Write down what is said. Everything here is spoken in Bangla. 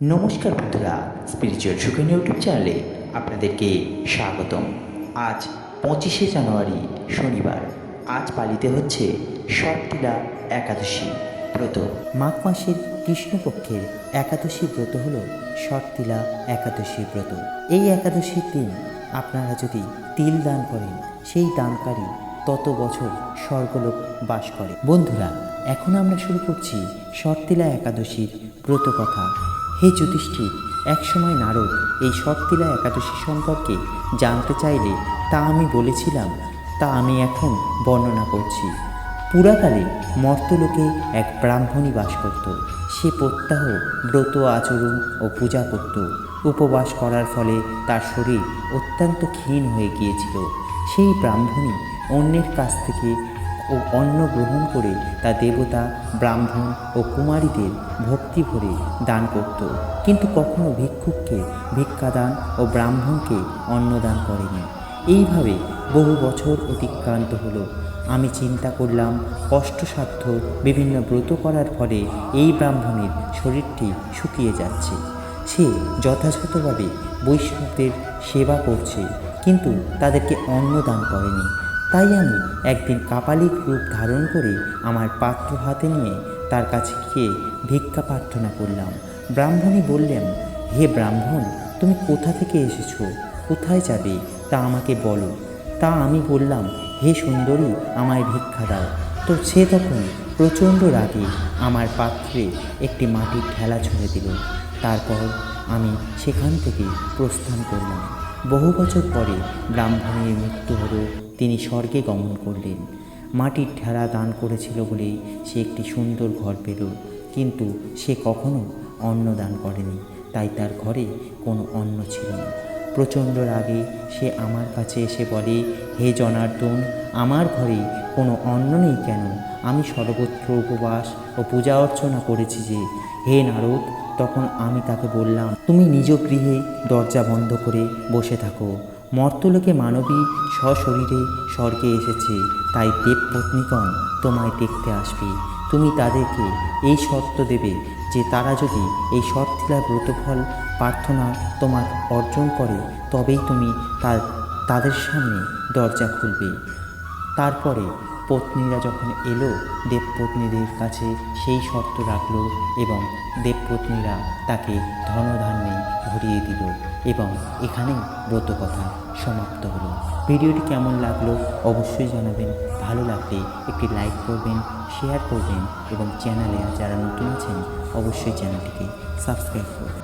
নমস্কার বন্ধুরা, স্পিরিচুয়াল সুখেন ইউটিউব চ্যানেলে আপনাদেরকে স্বাগতম। আজ 25শে জানুয়ারি শনিবার। আজ পালিত হচ্ছে ষটতিলা একাদশী ব্রত। মাঘ মাসের কৃষ্ণপক্ষের একাদশী ব্রত হল ষটতিলা একাদশী ব্রত। এই একাদশীর দিন আপনারা যদি তিল দান করেন, সেই দানকারী তত বছর স্বর্গলোক বাস করে। বন্ধুরা, এখন আমরা শুরু করছি ষটতিলা একাদশীর ব্রত কথা। হে যুধিষ্ঠির, একসময় নারদ এই ষটতিলা একাদশী সম্পর্কে জানতে চাইলে তা আমি বলেছিলাম, তা আমি এখন বর্ণনা করছি। পুরাকালে মর্তলোকে এক ব্রাহ্মণী বাস করত। সে প্রত্যাহ ব্রত আচরণ ও পূজা করত। উপবাস করার ফলে তার শরীর অত্যন্ত ক্ষীণ হয়ে গিয়েছিল। সেই ব্রাহ্মণী অন্যের কাছ থেকে ও অন্ন গ্রহণ করে তা দেবতা, ব্রাহ্মণ ও কুমারীদের ভক্তি ভরে দান করত, কিন্তু কখনো ভিক্ষুককে ভিক্ষাদান ও ব্রাহ্মণকে অন্নদান করেনি। এইভাবে বহু বছর অতিক্রান্ত হলো। আমি চিন্তা করলাম, কষ্টসাধ্য বিভিন্ন ব্রত করার ফলে এই ব্রাহ্মণের শরীরটি শুকিয়ে যাচ্ছে। সে যথাযথভাবে বৈষ্ণবদের সেবা করছে, কিন্তু তাদেরকে অন্নদান করেনি। তাই আমি একদিন কাপালিক রূপ ধারণ করে আমার পাত্র হাতে নিয়ে তার কাছে গিয়ে ভিক্ষা প্রার্থনা করলাম। ব্রাহ্মণী বললেন, হে ব্রাহ্মণ, তুমি কোথা থেকে এসেছো, কোথায় যাবে তা আমাকে বলো। তা আমি বললাম, হে সুন্দরী, আমায় ভিক্ষা দাও। তো সে তখন প্রচণ্ড রাগে আমার পাত্রে একটি মাটির ঠেলা ছুঁড়ে দিল। তারপর আমি সেখান থেকে প্রস্থান করলাম। বহু বছর পরে ব্রাহ্মণের মৃত্যু হলো। তিনি স্বর্গে গমন করলেন। মাটির ঠেলা দান করেছিল বলেই সে একটি সুন্দর ঘর পেল, কিন্তু সে কখনো অন্ন দান করেনি, তাই তার ঘরে কোনো অন্ন ছিল না। প্রচণ্ড রাগে সে আমার কাছে এসে বলে, হে জনার্দন, আমার ঘরে কোনো অন্ন নেই কেন? আমি সর্বত্র উপবাস ও পূজা অর্চনা করেছি যে। হে নারদ, তখন আমি তাকে বললাম, তুমি নিজ গৃহে দরজা বন্ধ করে বসে থাকো। মর্তলোকে মানবী সশরীরে স্বর্গে এসেছে, তাই দেবপত্নীগণ তোমায় দেখতে আসবে। তুমি তাদেরকে এই শর্ত দেবে যে তারা যদি এই ষটতিলা ব্রতফল প্রার্থনা তোমার অর্জন করে, তবেই তুমি তাদের সামনে দরজা খুলবে। তারপরে পত্নীরা যখন এলো, দেবপত্নীদের কাছে সেই শর্ত রাখল এবং দেবপত্নীরা তাকে ধনধান্যে ভরিয়ে দিল, এবং এখানেই ব্রতকথা সমাপ্ত হলো। ভিডিওটি কেমন লাগলো অবশ্যই জানাবেন। ভালো লাগলে একটি লাইক করবেন, শেয়ার করবেন এবং চ্যানেলে যারা নতুন আছেন অবশ্যই চ্যানেলটিকে সাবস্ক্রাইব করবেন।